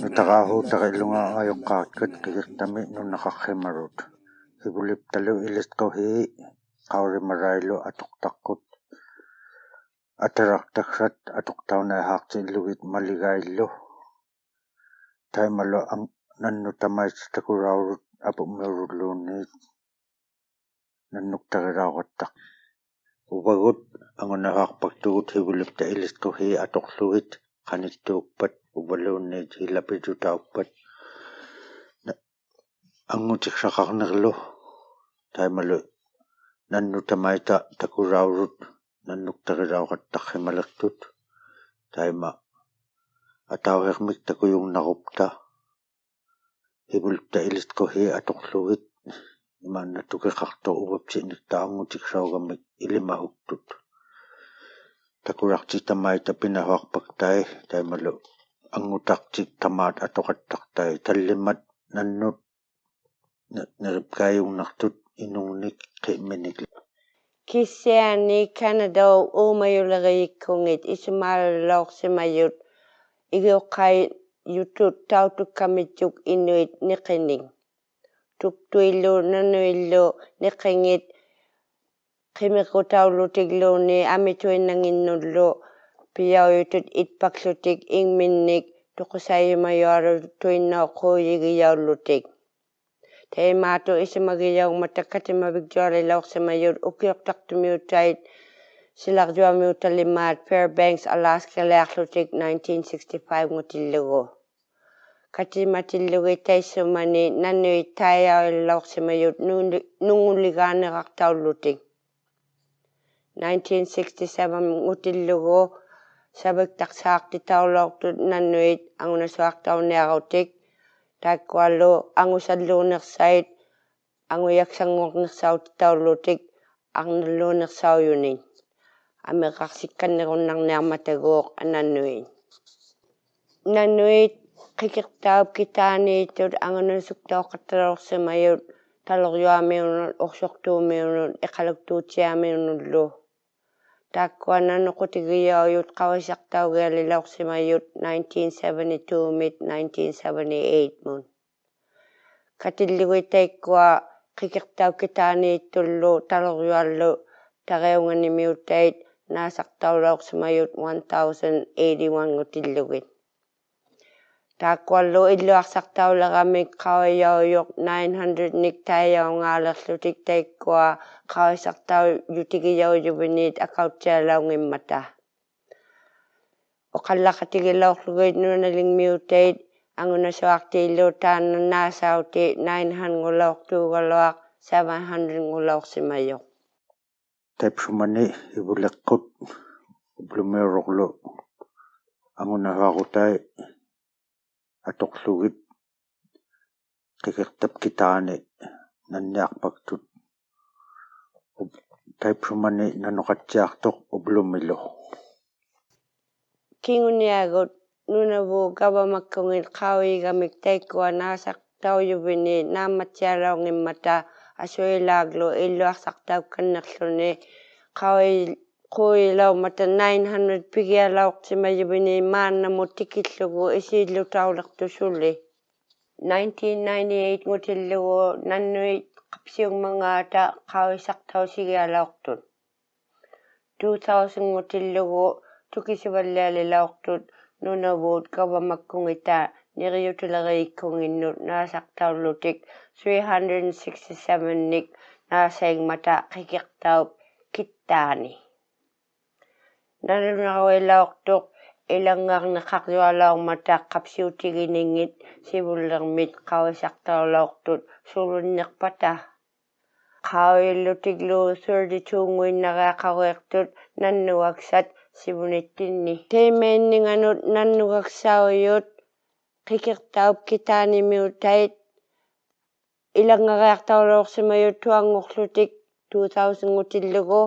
Nutaqahu taqilunga ayuqqaakkat qigirtami nunnaqaqqimarut hibuliptalu ilistquhi qaurimarailo atuqtaqqut ataraqtaksat atuqtaunahaaqtillugit maligaillu taimalo ang nannutamaistaquraurut apumurulluunniit nannuktarirauqattaq upagut angunahaaqpaktugut hibulipta ilistquhi atuqlugit qanittuukpat upaluunniit hilapitutaukpat angutiqsaqarnerlu taimalu nannutamaita takuraurut nannuktarirauqattaq himalertut taima atauhermik takuyungnarupta hibulipta ilistquhi atuqlugit imaannatukeqartor upapsiniktaangutiqsaugamik ilimahuktut takurartitamaita pinahuarpaktai taimalu angutaqtik tamaat atoqattaqtai tallimat nannut neripkayungnartut inungnik qiminik Kisiani Canada umayulerikkungit isumalorsimayut igiuqai yutut tautukkamitsuk inuit niqining tuktuillu nanuillu niqingit qimiqutaullutikluuni amituinanginnullu piyauyutut itpaklutik ingminnik tuqusayumayuarut tuinnoquuyigiyaullutik Teimaatu isimagiyaugmatakatimaviktualilauqsimayut ukiortaqtumiutait silarjuamiutalimaat Fairbanks, Alaska liarlutik 1965 ngutillugu. Katimatillugitaissumani nanuit taiaulilauqsimayut nunguligaanirartaullutik. 1967 ngutillugu saviktaqsaaqtitaulortut nanuit angunasuartauniarutik Taekwalu angusalluunersait anguyaksangornersautitaullutik arnalluunersauyunin ameqarsikkannerunnarniarmataguuq ananuin nanuit qikiqtaup kitaaniitut angunasuktauqattalorsimayut talorjuamiunut ursortuumiunut iqaluktuutiamiunullu Taekwanananuqutigiyauyut qawisaqtaugialilauqsimayut 1972 mit 1978 mun Katillugitaikkua qikiqtaup kitaaniittullu talorjuallu tariunganimiutait naasaqtaulauqsimayut 1081 ngutillugit Taekwalu illuarsaqtauleramik qawiyauyuq 900 nik taiaungaalerlutik taikkua qawisaqtau yutigiyaujuviniit akautsialaungimmata oqallaqatigilaorlugit nunalingmiutait angunasuartiillu taannanaasauti 900 ngulaortuugaluaq 700 ngulaorsimayuq taipsumani ibuleqqut ublumiuruqlu angunahuarutai atoqlugit qikiqtap kitaani nanniarpaktut taipsumani nanuqatsiartoq ublumilu Kinguniagut nunavu gavamakkungit qawigamik taikkua naasaqtaujuvini naamatsialaungimmata asuilaaglu illuarsaqtaukkannerluni quilaummata 900 pigialauqsimayuvini maannamut tikillugu isiillutaulertusulli 1998 ngutillugu nannuit qapsiungmangaata qawisaqtausigialauqtut 2000 ngutillugu tukisivallialilauqtut nunavuut gavamakkungita niriutulerikkunginnut naasaqtaullutik 367 nik naasaingmata qikiqtaup kittaani nanunaqawilauqtuq ilangarneqarlualaumata qapsiutiginingit sivullermit qawisaqtarlauqtut sulunneqpata qawillutiglu 32 nguinnariaqaruiqtut nannuaksat sivunittinni teimainninganut nannugaksauiut qikiqtaup kitaanimiutait ilangariaqtarluorsimayut tuangngorlutik 2000 ngutillugu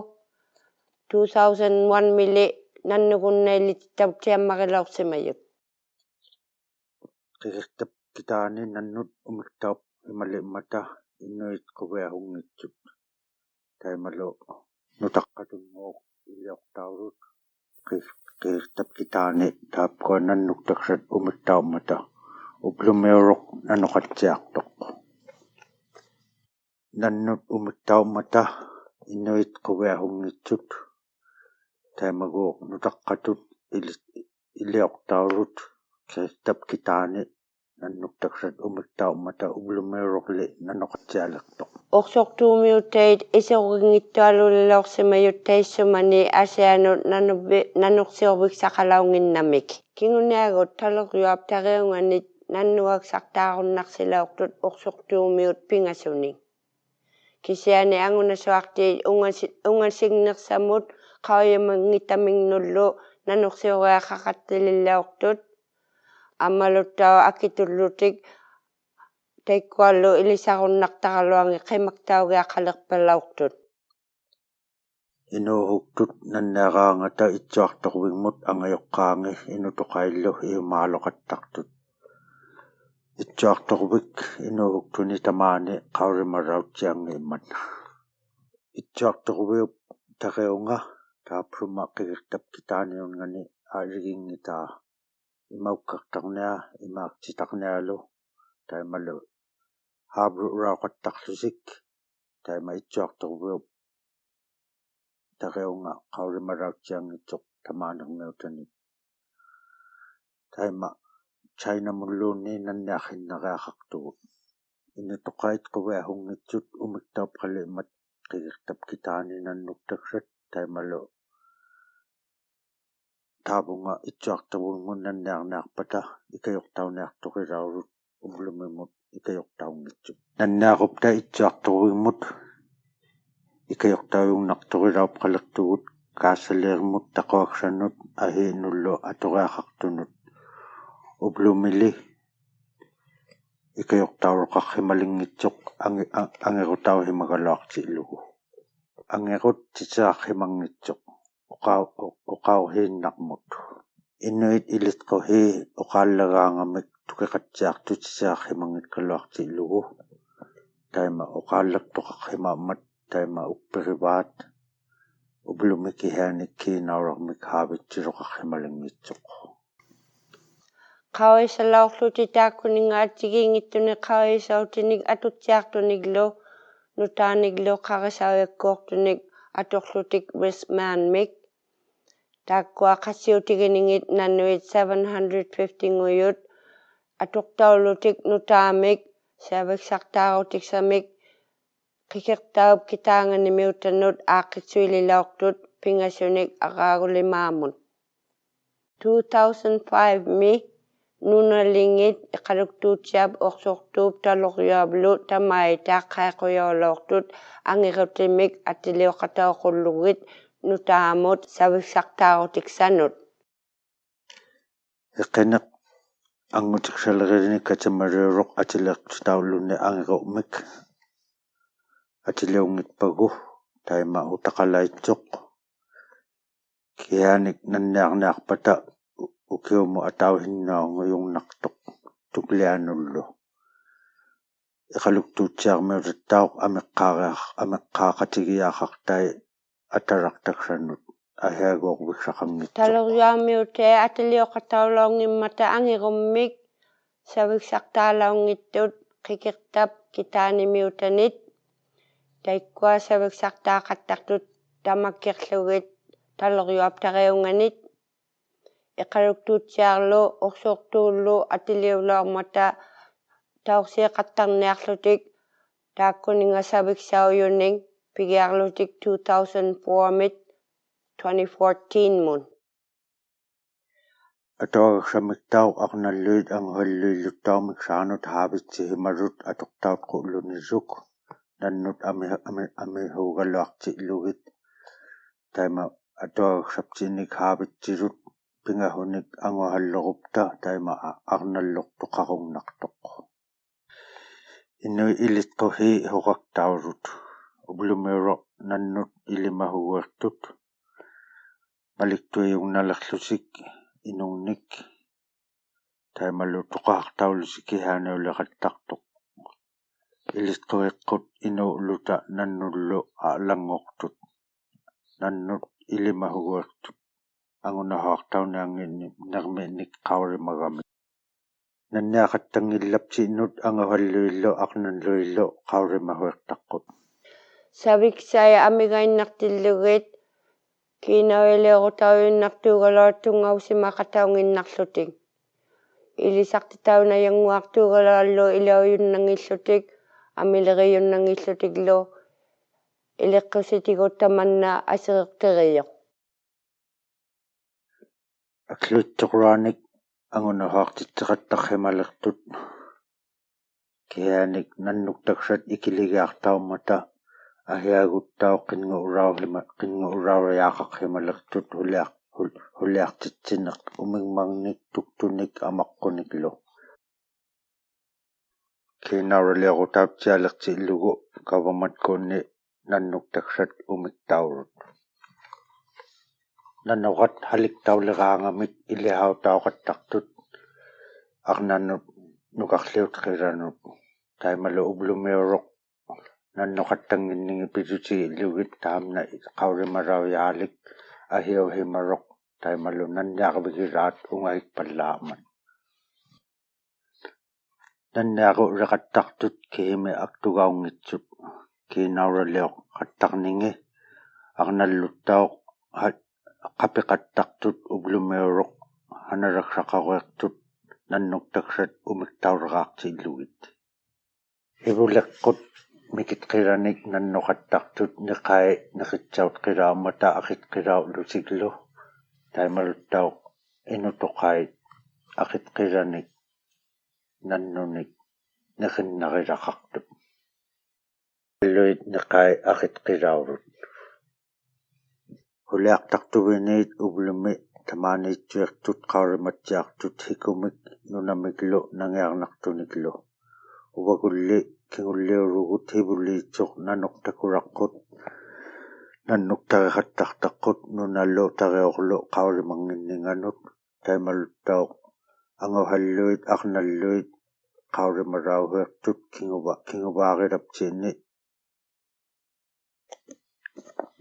2001 mili nannugunnailititaup tiammarilaorsimayut qiqirtap kitaani nannut umiktaup imalimmata innuit quviahungitsut taimalu nutaqqatunngooq iliortaurut qiqirtap kitaani taapkua nannuktaksat umiktaummata uplumiuruq nanuqatsiartoq nannut umiktaummata innuit quviahungitsut taimaguuq nutaqqatut iliortaurut qiqirtap kitaani nannuktaksat umiktaummata uplumiuruqli nanuqatsialertoq orsortuumiutait isorringittualulilaorsimayut taissumani asianut nanuqsiorviksaqalaunginnamik kinguniagut taleriuap tariunganit nannuaksartaarunnarsilaortut orsortuumiut pingasuni kisiani angunasuartiit ungasignersamut qauyamangitaminnullu nanuqsioriaqaqattilillaortut ammaluttau akitullutik taikkuallu ilisarunnartaraluangi qimaktaugiaqalerpalaortut inuuhuktut nanniaraangata itsuartorvigmut angayoqqaangi inutoqaillu iumaaloqattartut itsuartorvik inuuhuktuni tamaani qaurimarautiangiimmat itsuartorviup tariunga taapsuma qiqirtap kitaaniungani aaligingitaa imaukkaqtarnia imaaqtitarnialu taimalu haabruuraaqattarlusik taima itsuartorviup tariunga qaurimarautiangitsoq tamaanermiutani taima China-mulluunni nanniarrinneriaqartugut inutoqait quviahungitsut umiktaup qalimat qiqirtap kitaani nannuktaksat taimalu taapunga itsuartorvungun nanniarniarpata ikajortauniartorilaurut umlumimut ikajortaungitsut nanniaqupta itsuartorvigmut ikajortaujungnartorilaup qalertugut kaassaleermut taquaksannut ahiinullu atoriaqartunut uplumili ikajortauruqarrimalingitsoq angerutauhimagaluartilugu angerut titiaqrimangitsoq oqauhiinnarmut innuit ilitqohi oqaallagaangamik tuqiqatsiartut titiaqrimangitkaluartilugu taima oqaallertoqarrimaammat taima uppirivaat uplumikihaanikkiinaurarmik haavitsisoqarrimalingitsoq qawisalaorluti taakkuninga atigiingittuni qawisautinik atutsiartuniglu nutaaniglu qarisauiakkuortunik atorlutik Westmanmik taakkua qassiutiginingit nannuit 750 nguyut atortaulutik nutaamik saviksartaarutiksamik qiqirtaup kitaanganimiutanut aaqitsuililaortut pingasunik aqaagulimaamun 2005 mi nunalingit iqaluktuutsiap orsortuup taloriuaplu tamaitaaq qaiquyooloortut angirutimik atiliuqatauqullugit nutaamut saviksartaarutiksanut iqqineq angutiqsalerinik atamaliuroq atileertutaulunni angiru'mik atiliungitpagu taima utaqalaitsoq kianik nanniarniarpata ukiumu atauhinnaunguyungnartoq tuklianullu iqaluktuutsiarmiutattauq ameqqaaqatigiaaqartai atarartaksannut ahiaguorviksaqanngitsoq taleriuarmiutai atiliuqataulongimata angirummik saviksartaalaungittut qiqirtap kitaanimiutanit taikkua saviksartaaqattartut tamakkirlugit taleriuap tariunganit iqaluktuutsiarlu orsortuullu atiliulaormata taursiiqattarniarlutik taakkuninga saviksauyuning pigiarlutik 2004 mit 2014 mun. Atoqsamittau aqnalluit anguhalluilluttaumik saanut haavitsi himarut atoqtaut qullunisuk nannut amihuugalluarti ilugit taima atoqsaptinik haavitsisut pingahunik anguhallerupta taima arnallortoqarunnartoq inui ilitquhi hoqartaurut ublumero nannut ilimahuertut maliktuiungnalerlusik inungnik taimalu tuqaartaulusiki haanauleqattartoq ilitquiqqut inuuluta nannullu aalangortut nannut ilimahuertut angunahaartaunaanginni nermiinnik qaurimagami nanniaqattangillapsinnut anguhalluillu aqnalluillu qaurimahuertaqqut Saviksai amigainartillugit kiinauileerutauinnartuugalaatunngausimaqataunginnarlutik ilisartitaunayanguartuugalaallu ilauyunnangillutik amileriunnangillutiklu iliqqusitiguttamanna aseriqteriyoq akluttequraanik angunahaartitseqattarrimalertut kianik nannuktaksat ikiligaartaummata ahiaguttauq qinngurauriaqaqqimalertut huliartitsineq umingmagnik tuktunik amaqquniklu kiinauraliarutaaptialerti illugu government-kunni nannuktaksat umittaurut nanoqat haliktauleqaangamik ilihautauqattartut arnannut nukarliut qilanut taimalu ublumiuroq nannoqattanginningi pisuti illugit taamna qaurimaraujalik ahiuhimaroq taimalu nanniarvigilaat ungahikpallaaman nanniaqu uleqattartut kiimi aktugaungitsut kiinauralioq qattarningi arnalluttauq qapiqattartut ublumiuroq hanalaksaqaruertut nannuktaksat umiktauleqaarti illugit ivuleqqut mikitqilanik nannoqattartut niqai niqitsaut qilaammata aqitqilaulusiklu taimaluttauq inutoqait aqitqilanik nannunik niqinnarilarqartut illuit niqai aqitqilaurut huliartartuviniit ublumi tamaaniitsuertut qaurimatsiartut hikumik nunamiklu nangiarnartuniklu uvakulli kingulliurugut hivuliitsoq nanuqtakulaqqut nannuktariqattartaqqut nunallu tariorlu qaulimanginninganut taimaluttauq anguhalluit arnalluit qaulimalauhuertut kinguvaaqilaptiinni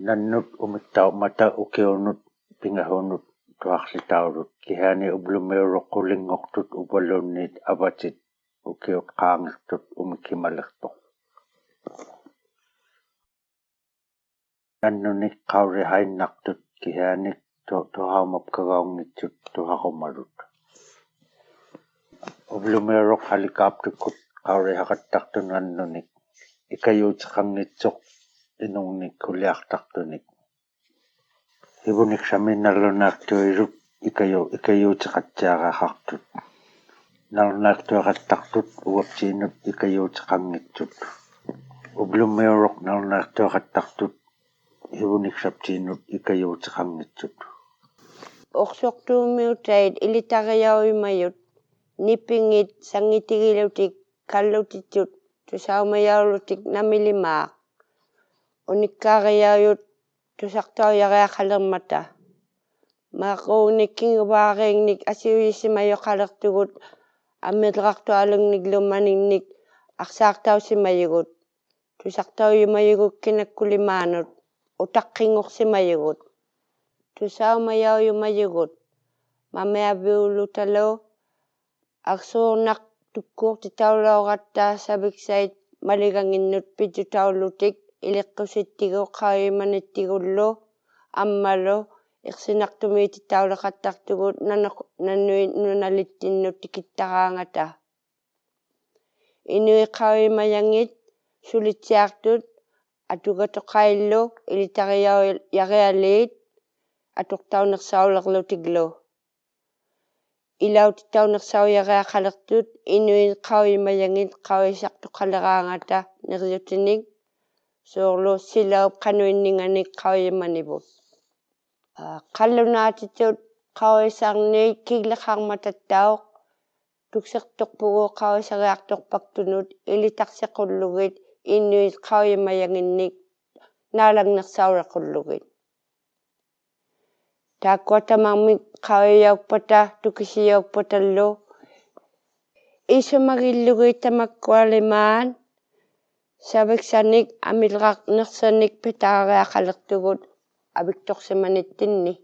nannut umittaummata ukiunut pingahunut tuarlitaulut kihaani ublumiuroq qulinngortut uvalluunniit avatit ukiut qaangirtut umikkimalertoq nannunik qaurihainnartut kihaanik tuhaumapkagaungitsut tuharumalut ublumiuroq halikaaptukkut qaurihaqattartun nannunik ikayuutiqangitsoq inungnik kuliartartunik ivunik saminnallunaartuilut ikayuutiqatsiaqaqartut nalunnaartuaqattartut uapsiinut ikayuutiqanngitsut ublumiuroq nalunnaartuaqattartut ivunik saptiinut ikayuutiqanngitsut orsortuumiutait ilitariauimayut nipingit sangitigilutik kallutitut tusaumayaulutik namilimaaq unikkaariauyut tusartauyariaqalermata maaquunik kinguvaariingnik asiuisimayoqalertugut ammileqartualungniklu maningnik arsaartausimayugut tusartauyumayuguk kinakkulimaanut utaqqingorsimayugut tusaumayauyumayugut mamiaviulutalu arsuurnaq tukkuurtitaulauqattaa saviksait maliganginnut pitutaulutik iliqqusittigu qauimanittigullu ammalu iqsinartumiititauleqattartugut nannuit nunalittinnut tikittaraangata inui qauimayangit sulitsiartut atugatoqaillu ilitariauyarialiit atuk taunersaulerlu tiglo. Ilaw taunersauyareaqalertut inuin qauimayangit qauisartuqaleraangata neriutinik soorlu silaup qanuinninganik qauimanivut. Qallunaatitut qauisarniit kigleqarmatattauq tuksertorpugu qauisariartorpaktunut ilitaqsequllugit inuit qauimayanginnik naalangnersauraqulugit. Taakkuatamangmik qauiyaukpata tukisiyaukpatallu isumagillugit tamakkualimaan saviksanik amilraqnersanik pitaariaqalertugut aviktorsimanittinni.